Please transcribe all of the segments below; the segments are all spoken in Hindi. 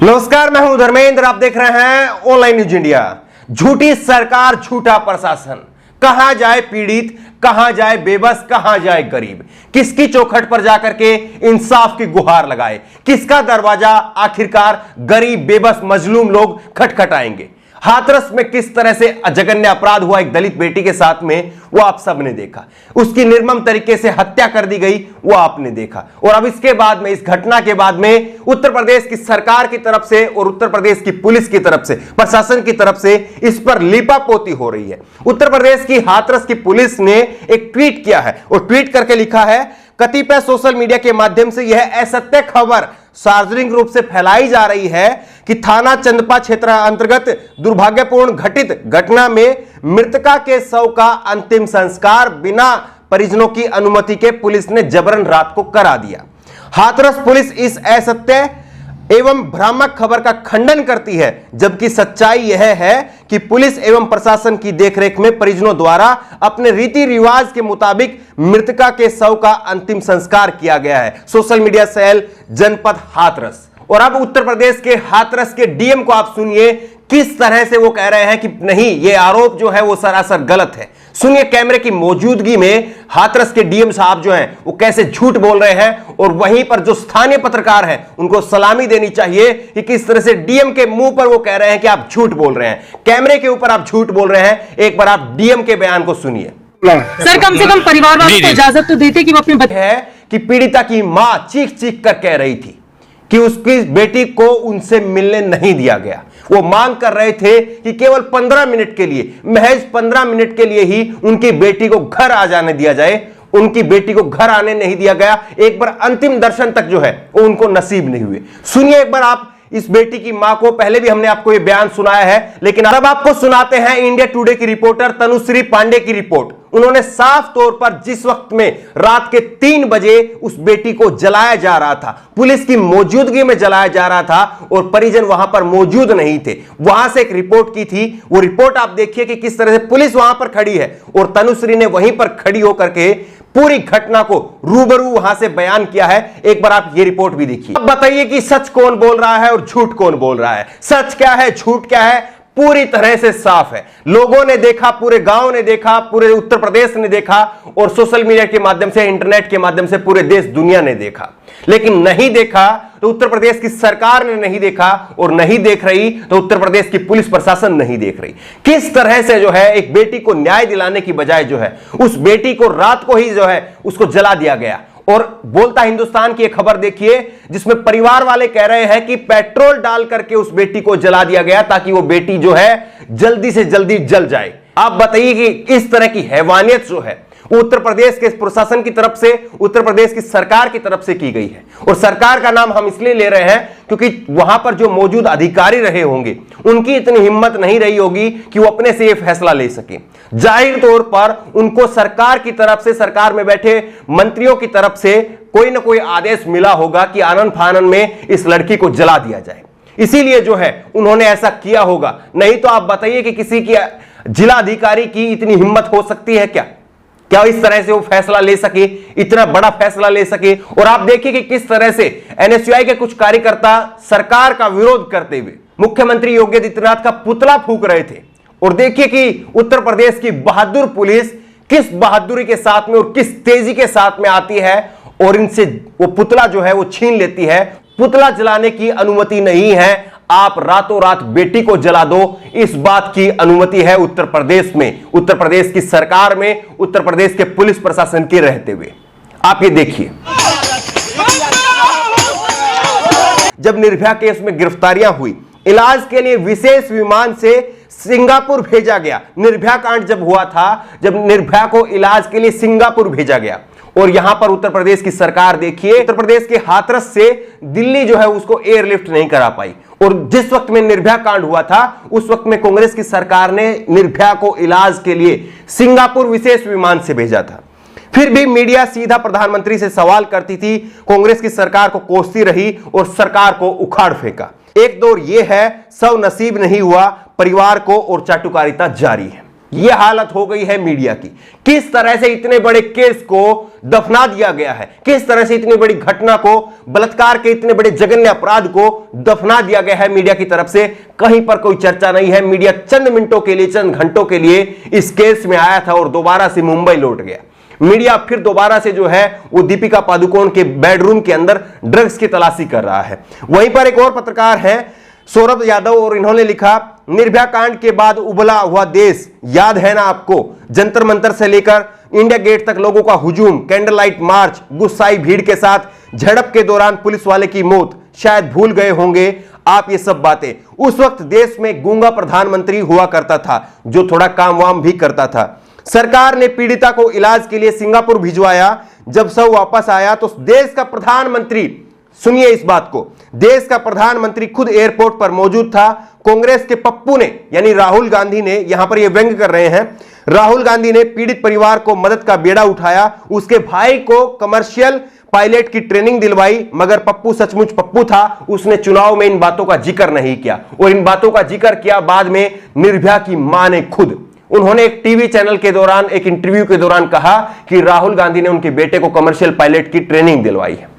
नमस्कार, मैं हूं धर्मेंद्र। आप देख रहे हैं ऑनलाइन न्यूज इंडिया। झूठी सरकार, झूठा प्रशासन, कहां जाए पीड़ित, कहां जाए बेबस, कहां जाए गरीब, किसकी चौखट पर जाकर के इंसाफ की गुहार लगाए, किसका दरवाजा आखिरकार गरीब बेबस मजलूम लोग खटखटाएंगे। हाथरस में किस तरह से जघन्य अपराध हुआ एक दलित बेटी के साथ में, वो आप सबने देखा। उसकी निर्मम तरीके से हत्या कर दी गई, वो आपने देखा। और अब इसके बाद में, इस घटना के बाद में उत्तर प्रदेश की सरकार की तरफ से और उत्तर प्रदेश की पुलिस की तरफ से, प्रशासन की तरफ से इस पर लीपापोती हो रही है। उत्तर प्रदेश की हाथरस की पुलिस ने एक ट्वीट किया है और ट्वीट करके लिखा है, कतिपय सोशल मीडिया के माध्यम से यह असत्य खबर सार्वजनिक रूप से फैलाई जा रही है कि थाना चंदपा क्षेत्र अंतर्गत दुर्भाग्यपूर्ण घटित घटना में मृतका के शव का अंतिम संस्कार बिना परिजनों की अनुमति के पुलिस ने जबरन रात को करा दिया। हाथरस पुलिस इस असत्य एवं भ्रामक खबर का खंडन करती है, जबकि सच्चाई यह है कि पुलिस एवं प्रशासन की देखरेख में परिजनों द्वारा अपने रीति रिवाज के मुताबिक मृतका के शव का अंतिम संस्कार किया गया है। सोशल मीडिया सेल जनपद हाथरस। और अब उत्तर प्रदेश के हाथरस के डीएम को आप सुनिए किस तरह से वो कह रहे हैं कि नहीं, ये आरोप जो है वो सरासर गलत है। सुनिए कैमरे की मौजूदगी में हाथरस के डीएम साहब जो हैं वो कैसे झूठ बोल रहे हैं, और वहीं पर जो स्थानीय पत्रकार हैं उनको सलामी देनी चाहिए कि किस तरह से डीएम के मुंह पर वो कह रहे हैं कि आप झूठ बोल रहे हैं। कैमरे के ऊपर आप झूठ बोल रहे हैं। एक बार आप डीएम के बयान को सुनिए। सर, कम से कम परिवार वालों को इजाजत तो देते कि वो अपने है कि पीड़िता की मां चीख चीख कर कह रही थी कि उसकी बेटी को उनसे मिलने नहीं दिया गया। वो मांग कर रहे थे कि केवल 15 मिनट के लिए, महज 15 मिनट के लिए ही उनकी बेटी को घर आ जाने दिया जाए। उनकी बेटी को घर आने नहीं दिया गया। एक बार अंतिम दर्शन तक जो है वो उनको नसीब नहीं हुए। सुनिए एक बार आप इस बेटी की मां को। पहले भी हमने आपको ये बयान सुनाया है, लेकिन अब आपको सुनाते हैं इंडिया टुडे की रिपोर्टर तनुश्री पांडे की रिपोर्ट। उन्होंने साफ तौर पर जिस वक्त में रात के 3 बजे उस बेटी को जलाया जा रहा था, पुलिस की मौजूदगी में जलाया जा रहा था और परिजन वहां पर मौजूद नहीं थे, वहां से एक रिपोर्ट की थी। वो रिपोर्ट आप देखिए कि किस तरह से पुलिस वहां पर खड़ी है और तनुश्री ने वहीं पर खड़ी होकर के पूरी घटना को रूबरू वहां से बयान किया है। एक बार आप ये रिपोर्ट भी देखिए। अब बताइए कि सच कौन बोल रहा है और झूठ कौन बोल रहा है। सच क्या है, झूठ क्या है, पूरी तरह से साफ है। लोगों ने देखा, पूरे गांव ने देखा, पूरे उत्तर प्रदेश ने देखा और सोशल मीडिया के माध्यम से, इंटरनेट के माध्यम से पूरे देश दुनिया ने देखा। लेकिन नहीं देखा तो उत्तर प्रदेश की सरकार ने नहीं देखा, और नहीं देख रही तो उत्तर प्रदेश की पुलिस प्रशासन नहीं देख रही। किस तरह से जो है एक बेटी को न्याय दिलाने की बजाय जो है उस बेटी को रात को ही जो है उसको जला दिया गया। और बोलता हिंदुस्तान की एक खबर देखिए जिसमें परिवार वाले कह रहे हैं कि पेट्रोल डाल करके उस बेटी को जला दिया गया ताकि वो बेटी जो है जल्दी से जल्दी जल जाए। आप बताइए कि इस तरह की हैवानियत जो है उत्तर प्रदेश के प्रशासन की तरफ से, उत्तर प्रदेश की सरकार की तरफ से की गई है। और सरकार का नाम हम इसलिए ले रहे हैं क्योंकि वहां पर जो मौजूद अधिकारी रहे होंगे उनकी इतनी हिम्मत नहीं रही होगी कि वो अपने से ये फैसला ले सके। जाहिर तौर पर उनको सरकार की तरफ से, सरकार में बैठे मंत्रियों की तरफ से कोई ना कोई आदेश मिला होगा कि आनन फानन में इस लड़की को जला दिया जाए। इसीलिए जो है उन्होंने ऐसा किया होगा। नहीं तो आप बताइए कि किसी की जिला अधिकारी की इतनी हिम्मत हो सकती है क्या इस तरह से वो फैसला ले सके, इतना बड़ा फैसला ले सके। और आप देखिए कि किस तरह से एनएसयूआई के कुछ कार्यकर्ता सरकार का विरोध करते हुए मुख्यमंत्री योगी आदित्यनाथ का पुतला फूंक रहे थे। और देखिए कि उत्तर प्रदेश की बहादुर पुलिस किस बहादुरी के साथ में और किस तेजी के साथ में आती है और इनसे वो पुतला जो है वो छीन लेती है। पुतला जलाने की अनुमति नहीं है, आप रातों रात बेटी को जला दो, इस बात की अनुमति है उत्तर प्रदेश में, उत्तर प्रदेश की सरकार में, उत्तर प्रदेश के पुलिस प्रशासन के रहते हुए। आप ये देखिए, जब निर्भया केस में गिरफ्तारियां हुई, इलाज के लिए विशेष विमान से सिंगापुर भेजा गया। निर्भया कांड जब हुआ था, जब निर्भया को इलाज के लिए सिंगापुर भेजा गया, और यहां पर उत्तर प्रदेश की सरकार देखिए, उत्तर प्रदेश के हाथरस से दिल्ली जो है उसको एयरलिफ्ट नहीं करा पाई। और जिस वक्त में निर्भया कांड हुआ था उस वक्त में कांग्रेस की सरकार ने निर्भया को इलाज के लिए सिंगापुर विशेष विमान से भेजा था। फिर भी मीडिया सीधा प्रधानमंत्री से सवाल करती थी, कांग्रेस की सरकार को कोसती रही और सरकार को उखाड़ फेंका। एक दौर यह है, सब नसीब नहीं हुआ परिवार को और चाटुकारिता जारी है। यह हालत हो गई है मीडिया की। किस तरह से इतने बड़े केस को दफना दिया गया है, किस तरह से इतनी बड़ी घटना को, बलात्कार के इतने बड़े जघन्य अपराध को दफना दिया गया है मीडिया की तरफ से। कहीं पर कोई चर्चा नहीं है। मीडिया चंद मिनटों के लिए, चंद घंटों के लिए इस केस में आया था और दोबारा से मुंबई लौट गया। मीडिया फिर दोबारा से जो है वो दीपिका पादुकोण के बेडरूम के अंदर ड्रग्स की तलाशी कर रहा है। वहीं पर एक और पत्रकार है सौरभ यादव, और इन्होंने लिखा, निर्भया कांड के बाद उबला हुआ देश, याद है ना आपको? जंतर मंतर से लेकर इंडिया गेट तक लोगों का हुजूम, कैंडल लाइट मार्च, गुस्साई भीड़ के साथ झड़प के दौरान पुलिस वाले की मौत, शायद भूल गए होंगे आप ये सब बातें। उस वक्त देश में गूंगा प्रधानमंत्री हुआ करता था जो थोड़ा काम वाम भी करता था। सरकार ने पीड़िता को इलाज के लिए सिंगापुर भिजवाया। जब सब वापस आया तो देश का प्रधानमंत्री, सुनिए इस बात को, देश का प्रधानमंत्री खुद एयरपोर्ट पर मौजूद था। कांग्रेस के पप्पू ने, यानी राहुल गांधी ने, यहां पर ये व्यंग कर रहे हैं, राहुल गांधी ने पीड़ित परिवार को मदद का बेड़ा उठाया। उसके भाई को कमर्शियल पायलट की ट्रेनिंग दिलवाई, मगर पप्पू सचमुच पप्पू था। उसने चुनाव में इन बातों का जिक्र नहीं किया, और इन बातों का जिक्र किया बाद में निर्भया की मां ने खुद। उन्होंने एक टीवी चैनल के दौरान, एक इंटरव्यू के दौरान कहा कि राहुल गांधी ने उनके बेटे को कमर्शियल पायलट की ट्रेनिंग दिलवाई है।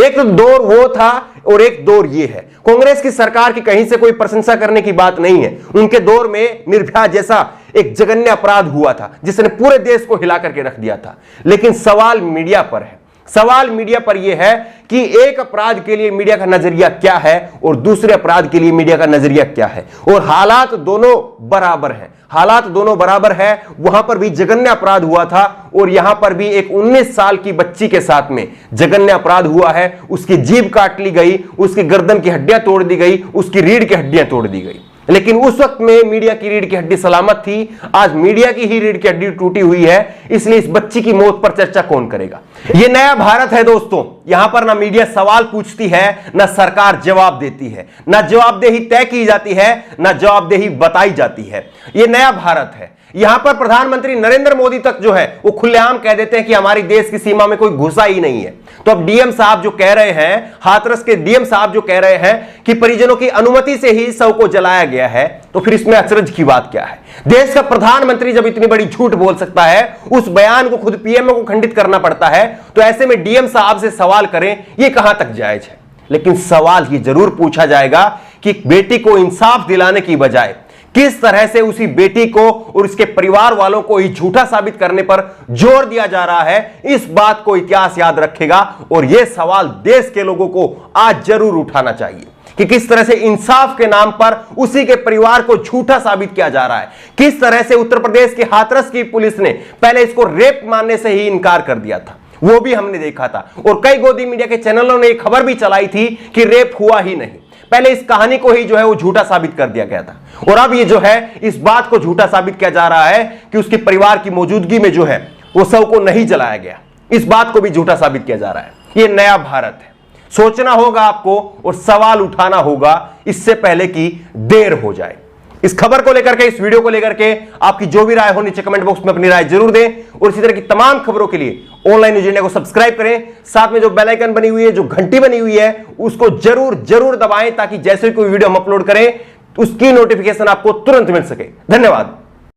एक तो दौर वो था और एक दौर ये है। कांग्रेस की सरकार की कहीं से कोई प्रशंसा करने की बात नहीं है। उनके दौर में निर्भया जैसा एक जघन्य अपराध हुआ था जिसने पूरे देश को हिला करके रख दिया था। लेकिन सवाल मीडिया पर है। सवाल मीडिया पर यह है कि एक अपराध के लिए मीडिया का नजरिया क्या है और दूसरे अपराध के लिए मीडिया का नजरिया क्या है। और हालात दोनों बराबर हैं, हालात दोनों बराबर है। वहां पर भी जघन्य अपराध हुआ था और यहां पर भी एक 19 साल की बच्ची के साथ में जघन्य अपराध हुआ है। उसकी जीभ काट ली गई, उसकी गर्दन की हड्डियां तोड़ दी गई, उसकी रीढ़ की हड्डियां तोड़ दी गई। लेकिन उस वक्त में मीडिया की रीढ़ की हड्डी सलामत थी। आज मीडिया की ही रीढ़ की हड्डी टूटी हुई है। इसलिए इस बच्ची की मौत पर चर्चा कौन करेगा? यह नया भारत है दोस्तों। यहां पर ना मीडिया सवाल पूछती है, ना सरकार जवाब देती है, ना जवाबदेही तय की जाती है, ना जवाबदेही बताई जाती है। यह नया भारत है। यहां पर प्रधानमंत्री नरेंद्र मोदी तक जो है वो खुलेआम कह देते हैं कि हमारी देश की सीमा में कोई घुसा ही नहीं है। तो अब डीएम साहब जो कह रहे हैं, हाथरस के डीएम साहब जो कह रहे हैं कि परिजनों की अनुमति से ही शव को जलाया गया है, तो फिर इसमें अचरज की बात क्या है? देश का प्रधानमंत्री जब इतनी बड़ी झूठ बोल सकता है, उस बयान को खुद पीएमओ को खंडित करना पड़ता है, तो ऐसे में डीएम साहब से सवाल करें, यह कहां तक जायज है? लेकिन सवाल ये जरूर पूछा जाएगा कि बेटी को इंसाफ दिलाने की बजाय किस तरह से उसी बेटी को और उसके परिवार वालों को ही झूठा साबित करने पर जोर दिया जा रहा है। इस बात को इतिहास याद रखेगा और यह सवाल देश के लोगों को आज जरूर उठाना चाहिए कि किस तरह से इंसाफ के नाम पर उसी के परिवार को झूठा साबित किया जा रहा है। किस तरह से उत्तर प्रदेश के हाथरस की पुलिस ने पहले इसको रेप मानने से ही इनकार कर दिया था, वो भी हमने देखा था। और कई गोदी मीडिया के चैनलों ने एक खबर भी चलाई थी कि रेप हुआ ही नहीं। पहले इस कहानी को ही जो है वो झूठा साबित कर दिया गया था, और अब ये जो है इस बात को झूठा साबित किया जा रहा है कि उसके परिवार की मौजूदगी में जो है वो शव को नहीं जलाया गया। इस बात को भी झूठा साबित किया जा रहा है। ये नया भारत है। सोचना होगा आपको और सवाल उठाना होगा इससे पहले कि देर हो जाए। इस खबर को लेकर के, इस वीडियो को लेकर के आपकी जो भी राय हो नीचे कमेंट बॉक्स में अपनी राय जरूर दें, और इसी तरह की तमाम खबरों के लिए ऑनलाइन न्यूज इंडिया को सब्सक्राइब करें। साथ में जो बेल आइकन बनी हुई है, जो घंटी बनी हुई है, उसको जरूर जरूर दबाएं ताकि जैसे कोई वीडियो हम अपलोड करें उसकी नोटिफिकेशन आपको तुरंत मिल सके। धन्यवाद।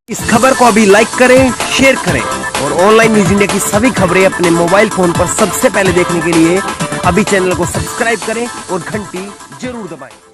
इस खबर को अभी लाइक करें, शेयर करें, और ऑनलाइन न्यूज इंडिया की सभी खबरें अपने मोबाइल फोन पर सबसे पहले देखने के लिए अभी चैनल को सब्सक्राइब करें और घंटी जरूर दबाएं।